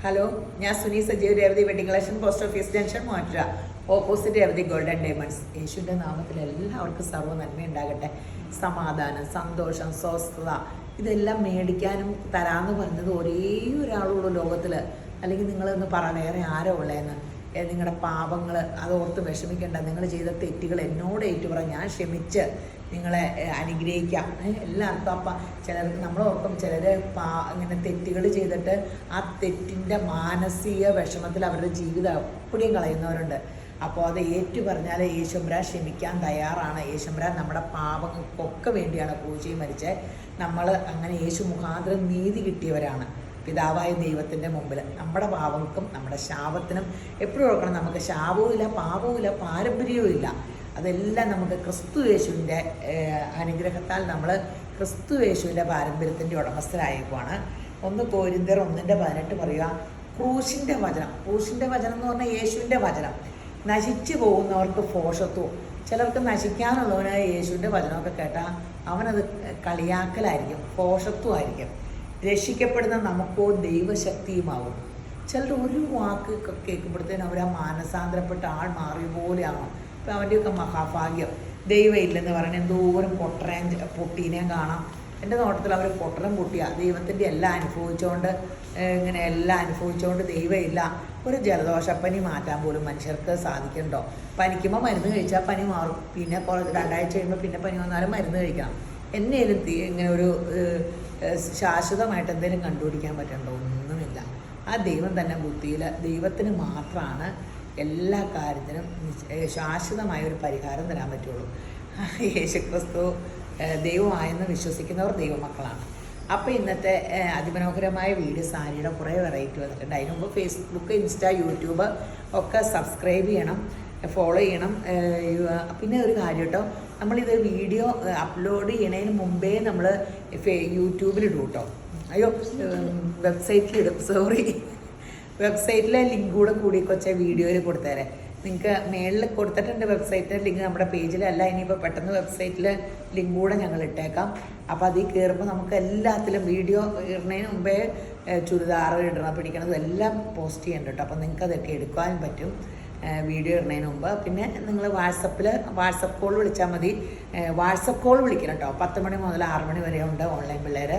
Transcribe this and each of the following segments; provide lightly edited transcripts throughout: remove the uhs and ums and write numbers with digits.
Hello, ഞാൻ Suni Sajeev Revathi wedding collection, post office junction, Muvattupuzha, opposite Revathi golden diamonds. യേശുവിൻ്റെ നാമത്തിൽ എല്ലാവർക്കും സർവ്വ നന്മയുണ്ടാകട്ടെ. സമാധാനം, സന്തോഷം, സ്വസ്ഥത ഇതെല്ലാം മേടിക്കാനും തരാമെന്ന് പറഞ്ഞത് ഒരേ ഒരാളുള്ളൂ ലോകത്തിൽ. അല്ലെങ്കിൽ നിങ്ങളൊന്ന് പറ, വേറെ ആരോ ഉള്ളതെന്ന്. നിങ്ങളുടെ പാപങ്ങൾ അതോർത്ത് വിഷമിക്കേണ്ട. നിങ്ങൾ ചെയ്ത തെറ്റുകൾ എന്നോട് ഏറ്റുപറ, ഞാൻ ക്ഷമിച്ച് നിങ്ങളെ അനുഗ്രഹിക്കാം. എല്ലാവർക്കും അപ്പം ചിലർക്ക് നമ്മളോർക്കും ചിലർ ഇങ്ങനെ തെറ്റുകൾ ചെയ്തിട്ട് ആ തെറ്റിൻ്റെ മാനസിക വിഷമത്തിൽ അവരുടെ ജീവിതം എപ്പോഴും കളയുന്നവരുണ്ട്. അപ്പോൾ അത് ഏറ്റു പറഞ്ഞാൽ യേശുമ്പരാൻ ക്ഷമിക്കാൻ തയ്യാറാണ്. യേശുമ്പരാൻ നമ്മുടെ പാപങ്ങൾക്കൊക്കെ വേണ്ടിയാണ് ക്രൂശിൽ മരിച്ചത്. നമ്മൾ അങ്ങനെ യേശു മുഖാന്തരം നീതി കിട്ടിയവരാണ് പിതാവായ ദൈവത്തിൻ്റെ മുമ്പിൽ. നമ്മുടെ പാപങ്ങൾക്കും നമ്മുടെ ശാപത്തിനും എപ്പോഴും ഓർക്കണം, നമുക്ക് ശാപവും ഇല്ല, പാപവും ഇല്ല, പാരമ്പര്യവും ഇല്ല. അതെല്ലാം നമുക്ക് ക്രിസ്തു യേശുവിൻ്റെ അനുഗ്രഹത്താൽ നമ്മൾ ക്രിസ്തു യേശുവിൻ്റെ പാരമ്പര്യത്തിൻ്റെ ഉടമസ്ഥരായേക്കുവാണ്. 1 കൊരിന്ത്യർ 1:18 പറയുക, ക്രൂശിൻ്റെ വചനം. ക്രൂശിൻ്റെ വചനം എന്ന് പറഞ്ഞാൽ യേശുവിൻ്റെ വചനം. നശിച്ചു പോകുന്നവർക്ക് ഭോഷത്വവും. ചിലർക്ക് നശിക്കാനുള്ളവന് യേശുവിൻ്റെ വചനമൊക്കെ കേട്ടാൽ അവനത് കളിയാക്കലായിരിക്കും, ഭോഷത്വമായിരിക്കും. രക്ഷിക്കപ്പെടുന്ന നമുക്കോ ദൈവശക്തിയുമാവും. ചിലർ ഒരു വാക്ക് കേൾക്കുമ്പോഴത്തേനും അവർ ആ മാനസാന്തരപ്പെട്ട ആൾ മാറിയ പോലെയാണോ. ഇപ്പം അവൻ്റെയൊക്കെ മഹാഭാഗ്യം. ദൈവം ഇല്ലെന്ന് പറയുന്നത് എന്തോരം പൊട്ടീനെയും കാണാം. എൻ്റെ നോട്ടത്തിൽ അവർ പൊട്ടനും പൊട്ടിയ ദൈവത്തിൻ്റെ എല്ലാം അനുഭവിച്ചുകൊണ്ട് എല്ലാം അനുഭവിച്ചുകൊണ്ട് ദൈവമില്ല. ഒരു ജലദോഷപ്പനി മാറ്റാൻ പോലും മനുഷ്യർക്ക് സാധിക്കണ്ടോ? പനിക്കുമ്പോൾ മരുന്ന് കഴിച്ചാൽ പനി മാറും, പിന്നെ 2 ആഴ്ച കഴിയുമ്പോൾ പിന്നെ പനി വന്നാലും മരുന്ന് കഴിക്കണം. എന്നേലും ഇങ്ങനെ ഒരു ശാശ്വതമായിട്ട് എന്തെങ്കിലും കണ്ടുപിടിക്കാൻ പറ്റണ്ടോ? ഒന്നുമില്ല. ആ ദൈവം തന്നെ ബുദ്ധിയിൽ, ദൈവത്തിന് മാത്രമാണ് എല്ലാ കാര്യത്തിനും ശാശ്വതമായ ഒരു പരിഹാരം തരാൻ പറ്റുള്ളൂ. യേശുക്രിസ്തു ദൈവമായെന്ന് വിശ്വസിക്കുന്നവർ ദൈവമക്കളാണ്. അപ്പോൾ ഇന്നത്തെ അതിമനോഹരമായ വീഡിയോ സാരിയുടെ കുറേ വെറൈറ്റി വന്നിട്ടുണ്ട്. അതിന് മുമ്പ് ഫേസ്ബുക്ക്, ഇൻസ്റ്റാ, യൂട്യൂബ് ഒക്കെ സബ്സ്ക്രൈബ് ചെയ്യണം, ഫോളോ ചെയ്യണം. പിന്നെ ഒരു കാര്യം കേട്ടോ, നമ്മളിത് വീഡിയോ അപ്ലോഡ് ചെയ്യണതിന് മുമ്പേ നമ്മൾ യൂട്യൂബിലിടും കേട്ടോ. അയ്യോ, വെബ്സൈറ്റിലിടും, സോറി. വെബ്സൈറ്റിലെ ലിങ്ക് കൂടി കൊച്ചേ വീഡിയോയിൽ കൊടുത്തേരെ. നിങ്ങൾക്ക് മേളിൽ കൊടുത്തിട്ടുണ്ട് വെബ്സൈറ്റിൻ്റെ ലിങ്ക് നമ്മുടെ പേജിലല്ല. ഇനിയിപ്പോൾ പെട്ടെന്ന് വെബ്സൈറ്റിൽ ലിങ്ക് കൂടെ ഞങ്ങൾ ഇട്ടേക്കാം. അപ്പോൾ അതിൽ കയറുമ്പോൾ നമുക്ക് എല്ലാത്തിലും വീഡിയോ ഇടുന്നതിന് മുമ്പേ ചുരിദാർ പിടിക്കണതും എല്ലാം പോസ്റ്റ് ചെയ്യണ്ട കേട്ടോ. അപ്പോൾ നിങ്ങൾക്ക് അതൊക്കെ എടുക്കാനും പറ്റും വീഡിയോ ഇടുന്നതിന് മുമ്പ്. പിന്നെ നിങ്ങൾ വാട്സപ്പ് കോൾ വിളിച്ചാൽ മതി. വാട്സപ്പ് കോൾ വിളിക്കണം കേട്ടോ. 10 മണി മുതൽ 6 മണി വരെ ഉണ്ട് ഓൺലൈൻ പിള്ളേർ.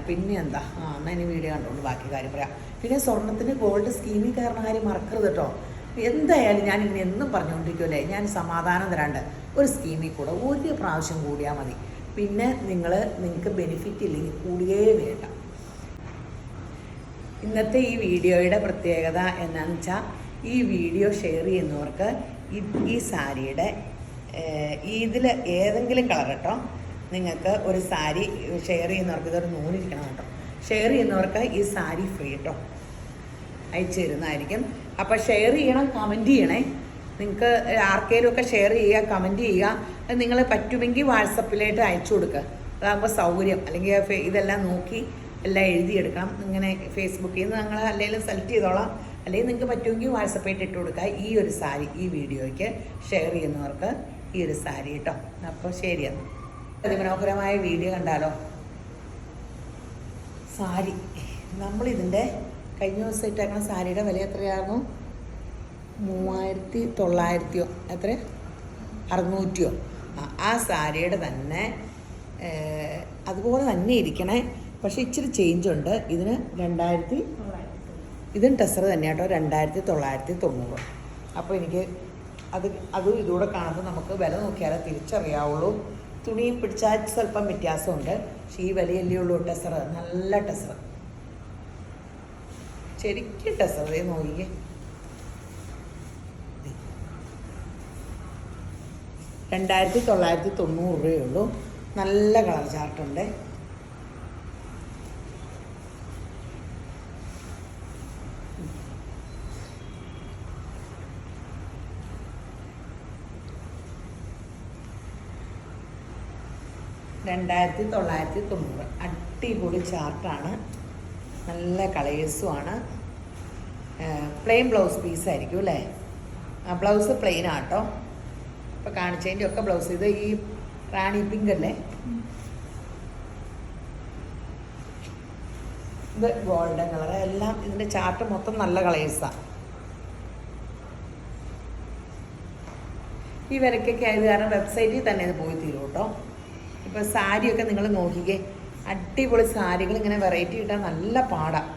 പിന്നെ എന്താ, എന്നാൽ ഇനി വീഡിയോ കണ്ടുകൊണ്ട് ബാക്കി കാര്യം പറയാം. പിന്നെ സ്വർണ്ണത്തിന് ഗോൾഡ് സ്കീമിൽ കയറുന്ന കാര്യം മറക്കരുത് കേട്ടോ. എന്തായാലും ഞാൻ ഇങ്ങനെ എന്നും പറഞ്ഞുകൊണ്ടിരിക്കുമല്ലേ, ഞാൻ സമാധാനം തരാണ്ട് ഒരു സ്കീമിൽ കൂടെ 1 പ്രാവശ്യം കൂടിയാൽ മതി. പിന്നെ നിങ്ങൾക്ക് ബെനിഫിറ്റ് ഇല്ലെങ്കിൽ കൂടിയേ വേണ്ട. ഇന്നത്തെ ഈ വീഡിയോയുടെ പ്രത്യേകത എന്താണെന്ന് വെച്ചാൽ, ഈ വീഡിയോ ഷെയർ ചെയ്യുന്നവർക്ക് ഈ സാരിയുടെ ഇതിൽ ഏതെങ്കിലും കളർ കേട്ടോ, നിങ്ങൾക്ക് ഒരു സാരി ഷെയർ ചെയ്യുന്നവർക്ക്, ഇതൊരു നൂലിരിക്കണം കേട്ടോ, ഷെയർ ചെയ്യുന്നവർക്ക് ഈ സാരി ഫ്രീ കേട്ടോ അയച്ചു തരുന്നതായിരിക്കും. അപ്പോൾ ഷെയർ ചെയ്യണം, കമൻറ്റ് ചെയ്യണേ. നിങ്ങൾക്ക് ആർക്കെങ്കിലും ഒക്കെ ഷെയർ ചെയ്യുക, കമൻറ്റ് ചെയ്യുക. അത് നിങ്ങൾ പറ്റുമെങ്കിൽ വാട്സപ്പിലായിട്ട് അയച്ചു കൊടുക്കുക. അതാകുമ്പോൾ സൗകര്യം. അല്ലെങ്കിൽ ഇതെല്ലാം നോക്കി എല്ലാം എഴുതിയെടുക്കണം. ഇങ്ങനെ ഫേസ്ബുക്കിൽ നിന്ന് ഞങ്ങൾ അല്ലെങ്കിൽ സെലക്ട് ചെയ്തോളാം. അല്ലെങ്കിൽ നിങ്ങൾക്ക് പറ്റുമെങ്കിൽ വാട്സപ്പായിട്ട് ഇട്ട് കൊടുക്കുക. ഈ ഒരു സാരി ഈ വീഡിയോയ്ക്ക് ഷെയർ ചെയ്യുന്നവർക്ക് ഈ ഒരു സാരി കേട്ടോ. അപ്പോൾ ശരിയാണ്. അതിമനോഹരമായ വീഡിയോ കണ്ടാലോ. സാരി നമ്മളിതിൻ്റെ കഴിഞ്ഞ ദിവസം ഇട്ടേക്കുന്ന സാരിയുടെ വില എത്രയായിരുന്നു? 3900 എത്ര, 600. ആ സാരിയുടെ തന്നെ അതുപോലെ തന്നെ ഇരിക്കണേ. പക്ഷേ ഇച്ചിരി ചേഞ്ച് ഉണ്ട്. ഇതിന് 2900. ഇതും ടെസർ തന്നെ കേട്ടോ, 2990. അപ്പോൾ എനിക്ക് അതും ഇതുകൂടെ കാണുമ്പോൾ നമുക്ക് വില നോക്കിയാലേ തിരിച്ചറിയാവുള്ളൂ. തുണി പിടിച്ചാൽ സ്വല്പം വ്യത്യാസമുണ്ട്. പക്ഷേ ഈ വിലയല്ലേ ഉള്ളൂ. ടെസർ നല്ല ടെസർ, ശരിക്കും ടെസർ. നോക്കിക്കേ, 2990 രൂപയുള്ളൂ. നല്ല കളർ ചാർട്ടുണ്ട്. $2990. അടിപൊളി ചാർട്ടാണ്, നല്ല കളേഴ്സുമാണ്. പ്ലെയിൻ ബ്ലൗസ് പീസായിരിക്കും അല്ലേ. ബ്ലൗസ് പ്ലെയിൻ ആട്ടോ. അപ്പോൾ കാണിച്ചതിൻ്റെ ഒക്കെ ബ്ലൗസ്. ഇത് ഈ റാണി പിങ്ക് അല്ലേ, ഇത് ഗോൾഡൻ കളർ. എല്ലാം ഇതിൻ്റെ ചാർട്ട് മൊത്തം നല്ല കളേഴ്സാണ്. ഈ വിലക്കൊക്കെ ആയത് കാരണം വെബ്സൈറ്റിൽ തന്നെ ഇത് പോയി തീരും കേട്ടോ. ഇപ്പോൾ സാരിയൊക്കെ നിങ്ങൾ നോക്കിക്കേ, അടിപൊളി സാരികൾ ഇങ്ങനെ വെറൈറ്റി കിട്ടാൻ നല്ല പാടാണ്.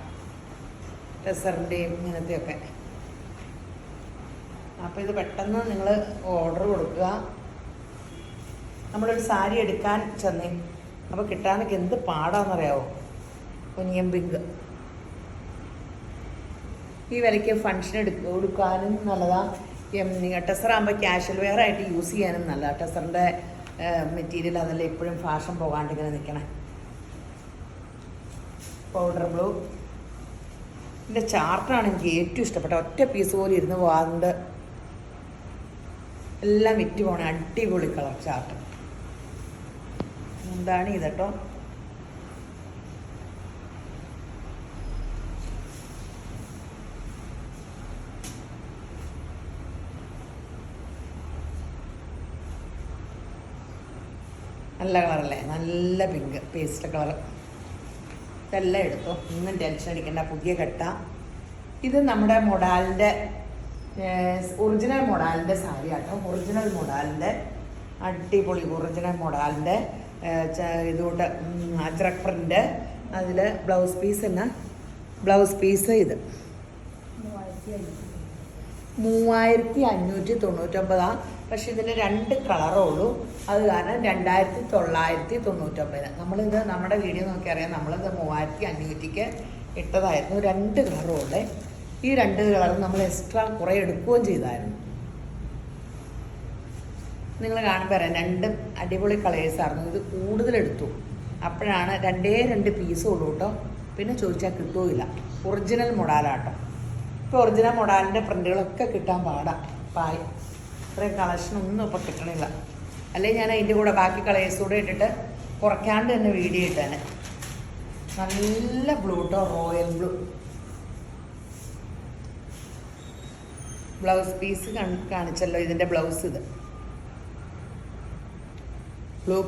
ടെസറിൻ്റെയും ഇങ്ങനത്തെയൊക്കെ. അപ്പോൾ ഇത് പെട്ടെന്ന് നിങ്ങൾ ഓർഡർ കൊടുക്കുക. നമ്മളൊരു സാരി എടുക്കാൻ ചെന്നേ, അപ്പോൾ കിട്ടാനൊക്കെ എന്ത് പാടാണെന്നറിയാവോ. ഒനിയൻ പിങ്ക് ഈ വിലയ്ക്ക് ഫങ്ഷൻ കൊടുക്കാനും നല്ലതാണ്. ടെസറാകുമ്പോൾ ക്യാഷ്വൽ വെയർ ആയിട്ട് യൂസ് ചെയ്യാനും നല്ലതാണ്. ടെസറിൻ്റെ മെറ്റീരിയൽ അതല്ല എപ്പോഴും ഫാഷൻ പോകാണ്ട് ഇങ്ങനെ നിൽക്കണേ. Powder blue. ഇതിൻ്റെ ചാർട്ടാണ് എനിക്ക് ഏറ്റവും ഇഷ്ടപ്പെട്ട. ഒറ്റ പീസ് പോലെ ഇരുന്ന് പോകാണ്ട് എല്ലാം വിറ്റ് പോകണേ. അടിപൊളി കളർ ചാർട്ട്. എന്താണ് ഇതട്ടോ. നല്ല കളറല്ലേ, നല്ല പിങ്ക് പേസ്റ്റ് കളർ. ഇതെല്ലാം എടുത്തോ, ഒന്നും ടെൻഷൻ അടിക്കണ്ട. പുതിയ കെട്ട. ഇത് നമ്മുടെ മൊഡാലിൻ്റെ ഒറിജിനൽ മൊഡാലിൻ്റെ സാരി ആട്ടോ. ഒറിജിനൽ മൊഡാലിൻ്റെ അടിപൊളി ഒറിജിനൽ മൊഡാലിൻ്റെ ഇതുകൊണ്ട് അജ്രക് പ്രിൻ്റ്. അതിൽ ബ്ലൗസ് പീസ് തന്നെ. ബ്ലൗസ് പീസ് ഇത് 3599. പക്ഷേ ഇതിന് 2 കളറേ ഉള്ളൂ. അത് കാരണം 2999. നമ്മളിത് നമ്മുടെ വീഡിയോ നോക്കി അറിയാം. നമ്മളിത് 3500-ക്ക് ഇട്ടതായിരുന്നു. 2 കളറേ ഉള്ളേ. ഈ 2 കളർ നമ്മൾ എക്സ്ട്രാ കുറേ എടുക്കുകയും ചെയ്തായിരുന്നു. നിങ്ങൾ കാണുമ്പോൾ അറിയാം, 2 അടിപൊളി കളേഴ്സായിരുന്നു. ഇത് കൂടുതലെടുത്തു. അപ്പോഴാണ് 2 പീസേ ഉള്ളൂ കേട്ടോ. പിന്നെ ചോദിച്ചാൽ കിട്ടുകയില്ല. ഒറിജിനൽ മൊഡാലാട്ടോ. ഇപ്പോൾ ഒറിജിനൽ മൊഡാലിൻ്റെ പ്രിൻ്റുകളൊക്കെ കിട്ടാൻ പാടാം. പായ് ഇത്രയും കളക്ഷനൊന്നും ഇപ്പോൾ കിട്ടണില്ല. അല്ലെങ്കിൽ ഞാൻ അതിൻ്റെ കൂടെ ബാക്കി കളേഴ്സ് കൂടെ ഇട്ടിട്ട് കുറയ്ക്കാണ്ട് തന്നെ വീഡിയോ ഇട്ടാണ്. നല്ല ബ്ലൂ കേട്ടോ, റോയൽ ബ്ലൂ. ബ്ലൗസ് പീസ് കാണിച്ചല്ലോ. ഇതിൻ്റെ ബ്ലൗസ് ഇത് ബ്ലൂ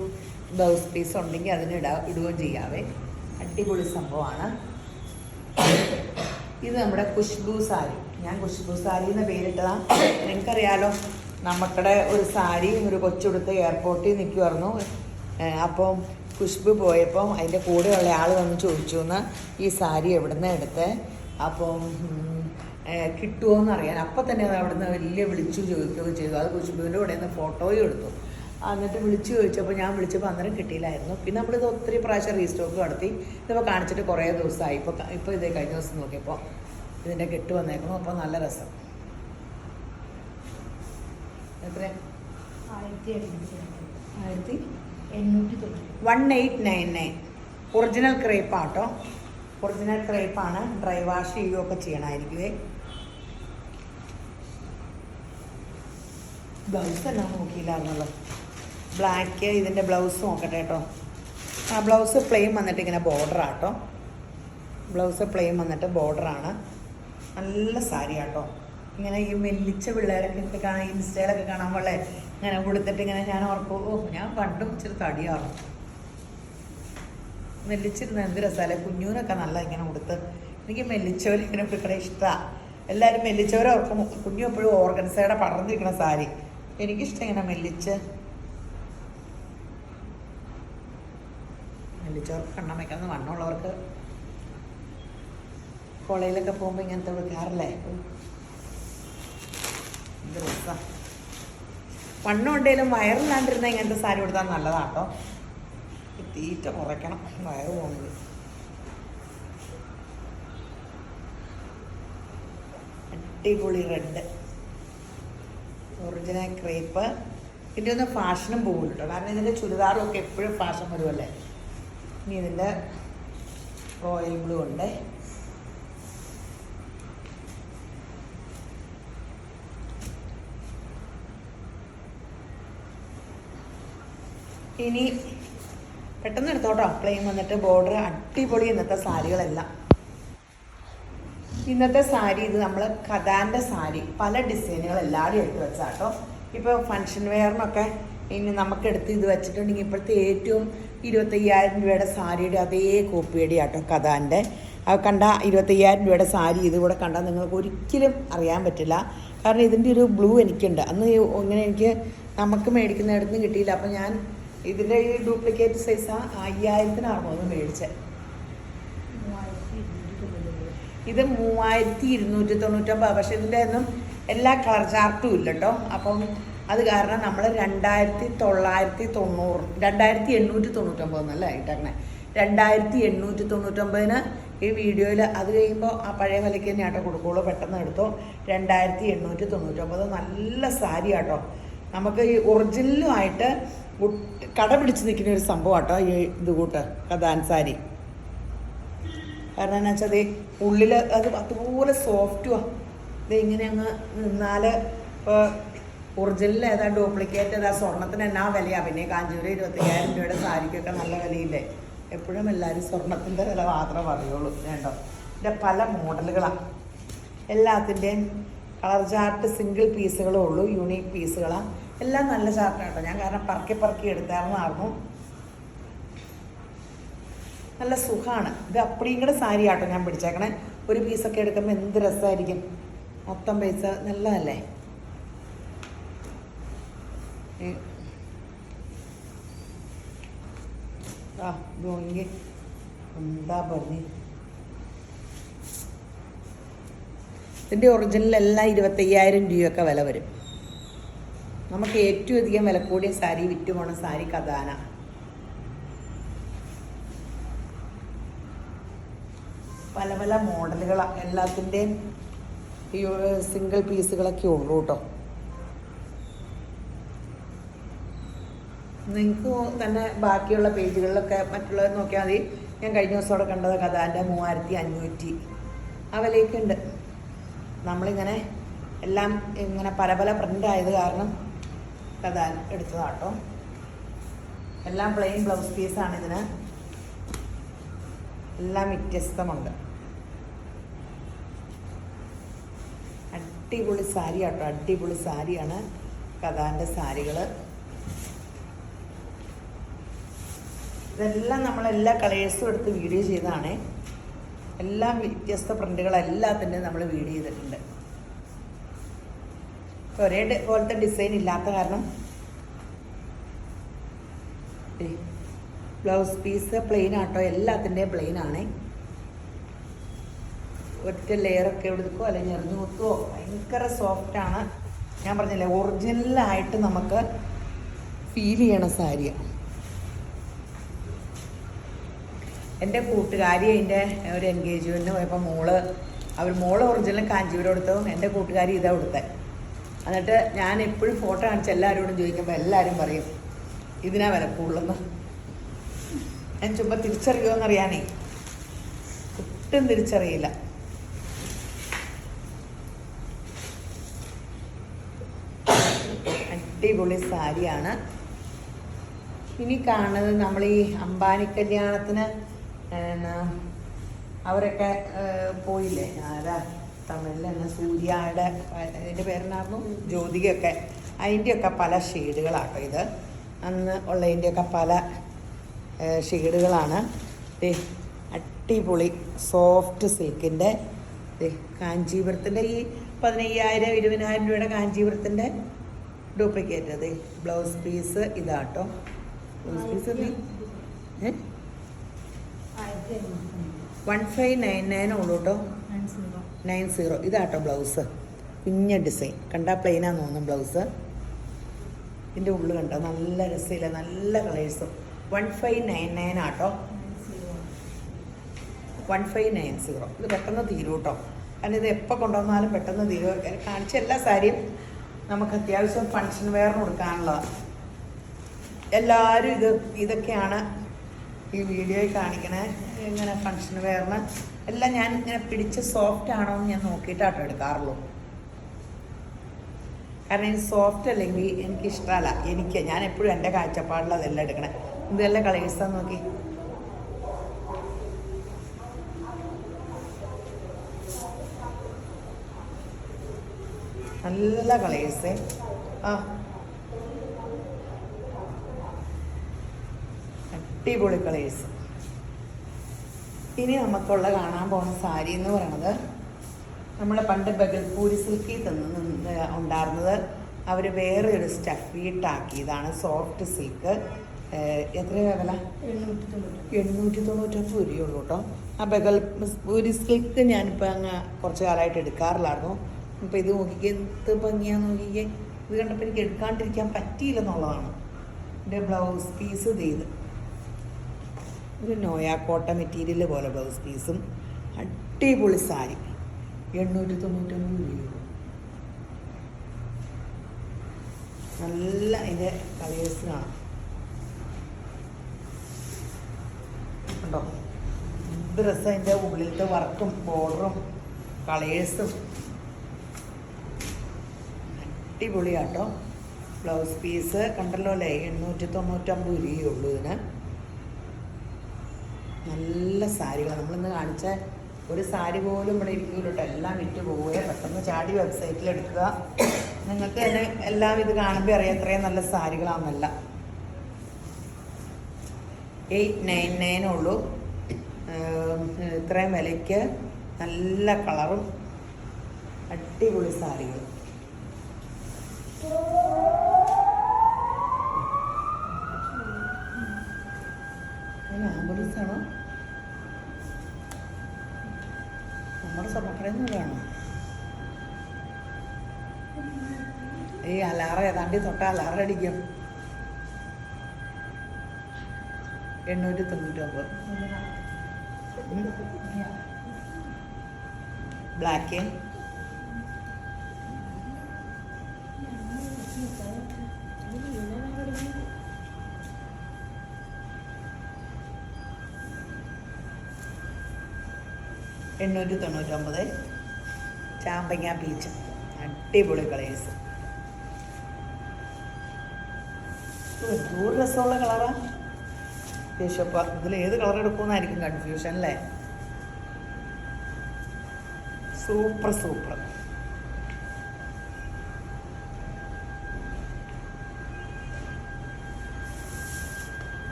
ബ്ലൗസ് പീസ് ഉണ്ടെങ്കിൽ അതിന് ഇടുകയും ചെയ്യാവേ. അടിപൊളി സംഭവമാണ്. ഇത് നമ്മുടെ ഖുശ്ബു സാരി. ഞാൻ ഖുശ്ബു സാരി എന്ന പേരിട്ടതാണ്. നിങ്ങൾക്കറിയാലോ, നമുക്കിടെ ഒരു സാരി ഒരു കൊച്ചുടുത്ത് എയർപോർട്ടിൽ നിൽക്കുമായിരുന്നു. അപ്പം ഖുശ്ബു പോയപ്പം അതിൻ്റെ കൂടെയുള്ള ആൾ വന്ന് ചോദിച്ചു എന്ന് ഈ സാരി എവിടെ നിന്ന് എടുത്തേ, അപ്പം കിട്ടുമോ എന്നറിയാൻ. അപ്പം തന്നെ അത് അവിടെ നിന്ന് വലിയ വിളിച്ചു ചോദിക്കുകയൊക്കെ ചെയ്തു. അത് ഖുശ്ബുവിൻ്റെ കൂടെ നിന്ന് ഫോട്ടോയും എടുത്തു. എന്നിട്ട് വിളിച്ചു ചോദിച്ചപ്പോൾ ഞാൻ വിളിച്ചപ്പോൾ അന്നേരം കിട്ടിയില്ലായിരുന്നു. പിന്നെ നമ്മളിത് ഒത്തിരി പ്രാവശ്യം റീസ്റ്റോക്ക് നടത്തി. ഇതിപ്പോൾ കാണിച്ചിട്ട് കുറേ ദിവസമായി. ഇപ്പോൾ ഇത് കഴിഞ്ഞ ദിവസം നോക്കിയപ്പോൾ ഇതിൻ്റെ കെട്ട് വന്നേക്കണം. അപ്പോൾ നല്ല രസം. എത്ര? 1899. ഒറിജിനൽ ക്രേപ്പാട്ടോ. ഒറിജിനൽ ക്രേപ്പാണ്. ഡ്രൈ വാഷ് ചെയ്യുകയൊക്കെ ചെയ്യണമായിരിക്കുമേ. ബ്ലൗസ് എല്ലാം നോക്കിയില്ലായിരുന്നല്ലോ. ബ്ലാക്ക്. ഇതിൻ്റെ ബ്ലൗസ് നോക്കട്ടെ കേട്ടോ. ആ ബ്ലൗസ് പ്ലെയിൻ വന്നിട്ട് ഇങ്ങനെ ബോർഡറാട്ടോ. ബ്ലൗസ് പ്ലെയിൻ വന്നിട്ട് ബോർഡറാണ്. നല്ല സാരി ആട്ടോ. ഇങ്ങനെ ഈ മെല്ലിച്ച പിള്ളേരൊക്കെ കാണാൻ ഇൻസ്റ്റയിലൊക്കെ കാണാൻ പോലെ ഇങ്ങനെ കൊടുത്തിട്ട് ഇങ്ങനെ ഞാൻ ഓർക്കും, ഞാൻ പണ്ടും ഇച്ചിരി തടിയാറും. മെല്ലിച്ചിരുന്ന എന്ത് രസമല്ലേ. കുഞ്ഞൂനൊക്കെ നല്ല ഇങ്ങനെ കൊടുത്ത്. എനിക്ക് മെല്ലിച്ചവരിങ്ങനെ കൊടുക്കണ ഇഷ്ടമാണ്. എല്ലാവരും മെല്ലിച്ചവരെ ഓർക്കും. കുഞ്ഞു എപ്പോഴും ഓർഗൻസയുടെ പടർന്നിരിക്കണ സാരി. എനിക്കിഷ്ടം ഇങ്ങനെ മെല്ലിച്ചവർക്ക് കണ്ണം വയ്ക്കുന്നത്. വണ്ണമുള്ളവർക്ക് കോളേജിലൊക്കെ പോകുമ്പോൾ ഇങ്ങനത്തെ കൊടുക്കാറില്ലേ. എന്ത് രസമാണ്. വണ്ണം ഉണ്ടെങ്കിലും വയറില്ലാണ്ടിരുന്ന ഇങ്ങനത്തെ സാരി കൊടുത്താൽ നല്ലതാട്ടോ. തീറ്റ കുറയ്ക്കണം, വയറ് പോകുന്നത്. അടിപൊളി റെഡ് ഒറിജിനൽ ക്രേപ്പ്. ഇതിൻ്റെ ഒന്ന് ഫാഷനും പോകും കേട്ടോ. കാരണം ഇതിൻ്റെ ചുരിദാറും ഒക്കെ എപ്പോഴും ഫാഷൻ വരുമല്ലേ. ഇനി ഇതിൻ്റെ റോയൽ ബ്ലൂ ഉണ്ട്. ഇനി പെട്ടെന്ന് എടുത്തോട്ടോ. പ്ലെയിൻ വന്നിട്ട് ബോർഡർ. അടിപൊളി ഇന്നത്തെ സാരികളെല്ലാം. ഇന്നത്തെ സാരി ഇത് നമ്മൾ ഖദാൻ്റെ സാരി. പല ഡിസൈനുകൾ എല്ലാവരും എടുത്ത് വെച്ചാട്ടോ. ഇപ്പോൾ ഫങ്ഷൻ വെയറിനൊക്കെ ഇനി നമുക്കെടുത്ത് ഇത് വെച്ചിട്ടുണ്ടെങ്കിൽ ഇപ്പോഴത്തെ ഏറ്റവും 25,000 രൂപയുടെ സാരിയുടെ അതേ കോപ്പിയുടെ ആട്ടോ ഖദാൻ്റെ. അത് കണ്ട 25,000 രൂപയുടെ സാരി ഇതുകൂടെ കണ്ടാൽ നിങ്ങൾക്ക് ഒരിക്കലും അറിയാൻ പറ്റില്ല. കാരണം ഇതിൻ്റെ ഒരു ബ്ലൂ എനിക്കുണ്ട്. അന്ന് ഇങ്ങനെ എനിക്ക് നമുക്ക് മേടിക്കുന്നിടത്ത് നിന്ന് കിട്ടിയില്ല. അപ്പോൾ ഞാൻ ഇതിൻ്റെ ഈ ഡ്യൂപ്ലിക്കേറ്റ് സൈസാണ് 5,000-ന് മേടിച്ചത്. ഇത് 3,299. പക്ഷേ ഇതിൻ്റെ ഒന്നും എല്ലാ കളർ ചാർട്ടും ഇല്ല കേട്ടോ. അപ്പം അത് കാരണം നമ്മൾ 2,899 എന്നല്ല ഇട്ടേക്കണേ. 2,899 ഈ വീഡിയോയിൽ. അത് കഴിയുമ്പോൾ ആ പഴയ വിലയ്ക്ക് തന്നെ ആട്ടോ കൊടുക്കുള്ളൂ. പെട്ടെന്ന് എടുത്തോ. 2,899 നല്ല സാരി ആട്ടോ. നമുക്ക് ഈ ഒറിജിനലുമായിട്ട് കട പിടിച്ച് നിൽക്കുന്ന ഒരു സംഭവം ആട്ടോ ഈ ഇത് കൂട്ട് കഥാൻ സാരി. കാരണം എന്താ വെച്ചാൽ അത് ഉള്ളിൽ അത് അതുപോലെ സോഫ്റ്റുമാണ്. ഇത് ഇങ്ങനെ അങ്ങ് നിന്നാൽ ഇപ്പോൾ ഒറിജിനൽ ഏതാ ഡ്യൂപ്ലിക്കേറ്റ് ഏതാ സ്വർണ്ണത്തിന് എന്നാ വിലയാണ്. പിന്നെ കാഞ്ചീപുരം 25,000 രൂപയുടെ സാരിക്കൊക്കെ നല്ല വിലയില്ലേ. എപ്പോഴും എല്ലാവരും സ്വർണത്തിൻ്റെ വില മാത്രമേ പറയുള്ളൂ. വേണ്ടോ ഇതിൻ്റെ പല മോഡലുകളാണ്. എല്ലാത്തിൻ്റെയും കളർ ചാർട്ട് സിംഗിൾ പീസുകളേ ഉള്ളൂ. യൂണീക്ക് പീസുകളാണ്. എല്ലാം നല്ല ചാർട്ടാണ് കേട്ടോ. ഞാൻ കാരണം പറക്കി എടുത്തായിരുന്നു. നല്ല സുഖമാണ്. ഇത് അപ്പടിയും കൂടെ സാരി ആട്ടോ ഞാൻ പിടിച്ചേക്കണേ. ഒരു പീസൊക്കെ എടുക്കുമ്പോൾ എന്ത് രസമായിരിക്കും. മൊത്തം പൈസ നല്ലതല്ലേ. നോക്കി എന്താ പറഞ്ഞ് ഇതിൻ്റെ ഒറിജിനലെല്ലാം 25,000 രൂപയൊക്കെ വില വരും. നമുക്ക് ഏറ്റവും അധികം വില കൂടിയ സാരി വിറ്റ് പോണ സാരി കഥാന. പല പല മോഡലുകളാണ്. എല്ലാത്തിൻ്റെയും ഈ സിംഗിൾ പീസുകളൊക്കെ ഉള്ളൂ കേട്ടോ. നിങ്ങൾക്ക് തന്നെ ബാക്കിയുള്ള പേജുകളിലൊക്കെ മറ്റുള്ളത് നോക്കിയാൽ മതി. ഞാൻ കഴിഞ്ഞ ദിവസം അവിടെ കണ്ടത് കഥാൻ്റെ 3,500 ആ വിലയൊക്കെ ഉണ്ട്. നമ്മളിങ്ങനെ എല്ലാം ഇങ്ങനെ പല പല പ്രിൻ്റ് ആയത് കാരണം കഥാൻ എടുത്തതാട്ടോ. എല്ലാം പ്ലെയിൻ ബ്ലൗസ് പീസാണ് ഇതിന്. എല്ലാം വ്യത്യസ്തമുണ്ട്. അടിപൊളി സാരി ആട്ടോ. അടിപൊളി സാരിയാണ് കഥാൻ്റെ സാരികൾ. ഇതെല്ലാം നമ്മളെല്ലാ കളേഴ്സും എടുത്ത് വീഡിയോ ചെയ്തതാണ്. എല്ലാം വ്യത്യസ്ത പ്രിൻ്റുകൾ എല്ലാത്തിൻ്റെയും നമ്മൾ വീഡിയോ ചെയ്തിട്ടുണ്ട്. ഒരേ പോലത്തെ ഡിസൈൻ ഇല്ലാത്ത കാരണം ബ്ലൗസ് പീസ് പ്ലെയിൻ ആട്ടോ. എല്ലാത്തിൻ്റെയും പ്ലെയിൻ ആണ്. ഒറ്റ ലെയറൊക്കെ എടുക്കുമോ അല്ലെങ്കിൽ എറിഞ്ഞു കുത്തുമോ. ഭയങ്കര സോഫ്റ്റാണ്. ഞാൻ പറഞ്ഞില്ലേ ഒറിജിനലായിട്ട് നമുക്ക് ഫീൽ ചെയ്യണ സാരിയാണ്. എൻ്റെ കൂട്ടുകാരി അതിൻ്റെ ഒരു എൻഗേജ്മെൻറ്റിന് പോയപ്പോൾ മോള് ഒറിജിനൽ കാഞ്ചീപുരം എടുത്തു. എൻ്റെ കൂട്ടുകാരി ഇതാ കൊടുത്തത്. എന്നിട്ട് ഞാൻ എപ്പോഴും ഫോട്ടോ കാണിച്ച് എല്ലാവരോടും ചോദിക്കുമ്പോൾ എല്ലാവരും പറയും ഇതിനാ വില കൂടുതലെന്ന്. ഞാൻ ചുമ്മാ തിരിച്ചറിയുമോയെന്നറിയാനേ ഒട്ടും തിരിച്ചറിയില്ല. അടിപൊളി സാരിയാണ്. ഇനി കാണുന്നത് നമ്മൾ ഈ അംബാനി കല്യാണത്തിന് അവരൊക്കെ പോയില്ലേ. ആരാ തമിഴിൽ തന്നെ സൂര്യയുടെ അതിൻ്റെ പേരെന്നായിരുന്നു ജ്യോതികയൊക്കെ. അതിൻ്റെയൊക്കെ പല ഷെയ്ഡുകളാട്ടോ ഇത്. അന്ന് ഉള്ളതിൻ്റെയൊക്കെ പല ഷെയ്ഡുകളാണ്. അടിപൊളി സോഫ്റ്റ് സിൽക്കിൻ്റെ കാഞ്ചീപുരത്തിൻ്റെ ഈ 15,000 20,000 രൂപയുടെ കാഞ്ചീപുരത്തിൻ്റെ ഡ്യൂപ്ലിക്കേറ്റ്. അത് ബ്ലൗസ് പീസ് ഇതാട്ടോ. ബ്ലൗസ് പീസ് 1599 ഉള്ളൂ കേട്ടോ. 90 ഇതാട്ടോ ബ്ലൗസ്. കുഞ്ഞ ഡിസൈൻ കണ്ടാൽ പ്ലെയിനാന്ന് തോന്നുന്നു ബ്ലൗസ്. ഇതിൻ്റെ ഉള്ളിൽ കണ്ടോ നല്ല രസമില്ല. നല്ല കളേഴ്സും. 1599 ആട്ടോ. 1590. ഇത് പെട്ടെന്ന് തീരും കേട്ടോ. കാരണം ഇത് എപ്പോൾ കൊണ്ടുവന്നാലും പെട്ടെന്ന് തീരും. കാണിച്ച എല്ലാ സാരിയും നമുക്ക് അത്യാവശ്യം ഫങ്ഷൻ വെയറിന് കൊടുക്കാനുള്ളതാണ്. എല്ലാവരും ഇതൊക്കെയാണ് ഈ വീഡിയോയിൽ കാണിക്കണേ. ഇങ്ങനെ ഫങ്ഷൻ വെയറിന് എല്ലാം ഞാൻ ഇങ്ങനെ പിടിച്ച് സോഫ്റ്റ് ആണോ എന്ന് ഞാൻ നോക്കിയിട്ടാട്ടോ എടുക്കാറുള്ളൂ. കാരണം ഈ സോഫ്റ്റ് അല്ലെങ്കിൽ എനിക്കിഷ്ടമല്ല. ഞാൻ എപ്പോഴും എൻ്റെ കാഴ്ചപ്പാടിൽ അതെല്ലാം എടുക്കണേ. ഇതെല്ലാം കളേഴ്സാന്ന് നോക്കി. നല്ല കളേഴ്സ്. അടിപൊളി കളേഴ്സ്. ഇനി നമുക്കുള്ള കാണാൻ പോകുന്ന സാരി എന്ന് പറയുന്നത് നമ്മൾ പണ്ട് ബഗൽപൂരി സിൽക്കിൽ ഉണ്ടായിരുന്നത് അവർ വേറെ ഒരു സ്റ്റഫീട്ടാക്കിയതാണ്. Soft silk. എത്രയാണ് വില? 899 രൂപയുള്ളൂ കേട്ടോ. ആ ബഗൽപൂരി സിൽക്ക് ഞാനിപ്പോൾ അങ്ങ് കുറച്ച് കാലമായിട്ട് എടുക്കാറില്ലായിരുന്നു. അപ്പോൾ ഇത് നോക്കിക്കേ, എന്ത് ഭംഗിയാന്ന് നോക്കിക്കേ. ഇത് കണ്ടപ്പോൾ എനിക്ക് എടുക്കാണ്ടിരിക്കാൻ പറ്റിയില്ലെന്നുള്ളതാണ്. എൻ്റെ ബ്ലൗസ് പീസ് ചെയ്ത് ഒരു നോയ കോട്ട മെറ്റീരിയൽ പോലെ ബ്ലൗസ് പീസും അടിപൊളി സാരി 899 രൂപയുള്ളൂ. നല്ല അതിൻ്റെ കളേഴ്സ് കാണാം ഉണ്ടോ. ഇത് രസം അതിൻ്റെ ഉള്ളിലത്തെ വർക്കും ബോർഡറും കളേഴ്സും അടിപൊളിയാട്ടോ. ബ്ലൗസ് പീസ് കണ്ടല്ലോ അല്ലേ, 899 രൂപയുള്ളൂ ഇതിന്. നല്ല സാരികൾ നമ്മളിന്ന് കാണിച്ച ഒരു സാരി പോലും ഇവിടെ ഇരിക്കൂല കേട്ടോ. എല്ലാം വിറ്റ് പോവുക. പെട്ടെന്ന് ചാടി വെബ്സൈറ്റിൽ എടുക്കുക. നിങ്ങൾക്ക് തന്നെ എല്ലാം ഇത് കാണുമ്പോൾ അറിയാം എത്രയും നല്ല സാരികളാണെന്നല്ല. 899 ഉള്ളൂ. ഇത്രയും വിലയ്ക്ക് നല്ല കളറും അടിപൊളി സാരികൾ. ആംബുലൻസാണോ? നമ്മുടെ സ്വർണ്ണക്കടയിൽ നിന്ന് വേണോ? ഈ അലാറം ഏതാണ്ട് തൊട്ട അലാറം അടിക്കും. 899. ബ്ലാക്ക് 899. ചാമ്പങ്ങ പീച്ച് അടിപൊളി കളേഴ്സ്. എന്തോ രസമുള്ള കളറാ. യേശപ്പ, ഇതിൽ ഏത് കളർ എടുക്കുമെന്നായിരിക്കും കൺഫ്യൂഷൻ അല്ലേ. Super super.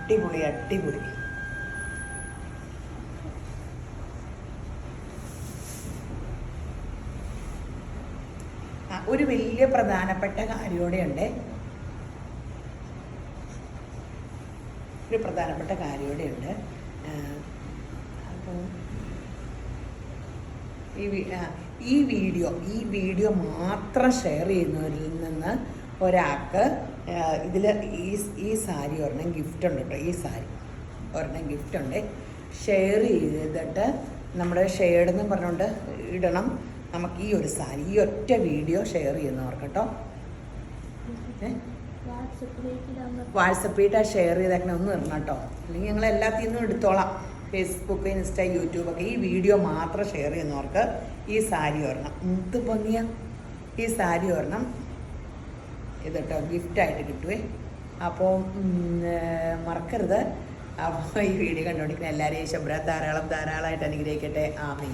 അടിപൊളി അടിപൊളി. ഒരു വലിയ പ്രധാനപ്പെട്ട കാര്യോടെയുണ്ട്. ഒരു പ്രധാനപ്പെട്ട കാര്യോടെയുണ്ട്. അപ്പോൾ ഈ വീഡിയോ മാത്രം ഷെയർ ചെയ്യുന്നവരിൽ നിന്ന് ഒരാൾക്ക് ഇതിൽ ഈ സാരി ഒരെണ്ണം ഗിഫ്റ്റ് ഉണ്ട് കേട്ടോ. ഈ സാരി ഒരെണ്ണം ഗിഫ്റ്റ് ഉണ്ട്. ഷെയർ ചെയ്തിട്ട് നമ്മുടെ ഷെയർഡ് എന്ന് പറഞ്ഞുകൊണ്ട് ഇടണം. നമുക്ക് ഈ ഒരു സാരി, ഈ ഒറ്റ വീഡിയോ ഷെയർ ചെയ്യുന്നവർക്ക് കേട്ടോ. വാട്സപ്പിൽ ഷെയർ ചെയ്തേക്കണേ ഒന്ന് ഇടണം കേട്ടോ. അല്ലെങ്കിൽ ഞങ്ങൾ എല്ലാത്തിൽ നിന്നും എടുത്തോളാം. ഫേസ്ബുക്ക്, ഇൻസ്റ്റ, യൂട്യൂബൊക്കെ. ഈ വീഡിയോ മാത്രം ഷെയർ ചെയ്യുന്നവർക്ക് ഈ സാരി ഒരെണ്ണം. എന്ത് ഭംഗിയാ ഈ സാരി ഒരെണ്ണം ഇത് കേട്ടോ, ഗിഫ്റ്റായിട്ട് കിട്ടുവേ. അപ്പോൾ മറക്കരുത്. അപ്പോൾ ഈ വീഡിയോ കണ്ടുകൊണ്ടിരിക്കുന്ന എല്ലാവരെയും ശുഭ്ര ധാരാളമായിട്ട് അനുഗ്രഹിക്കട്ടെ. ആമീൻ.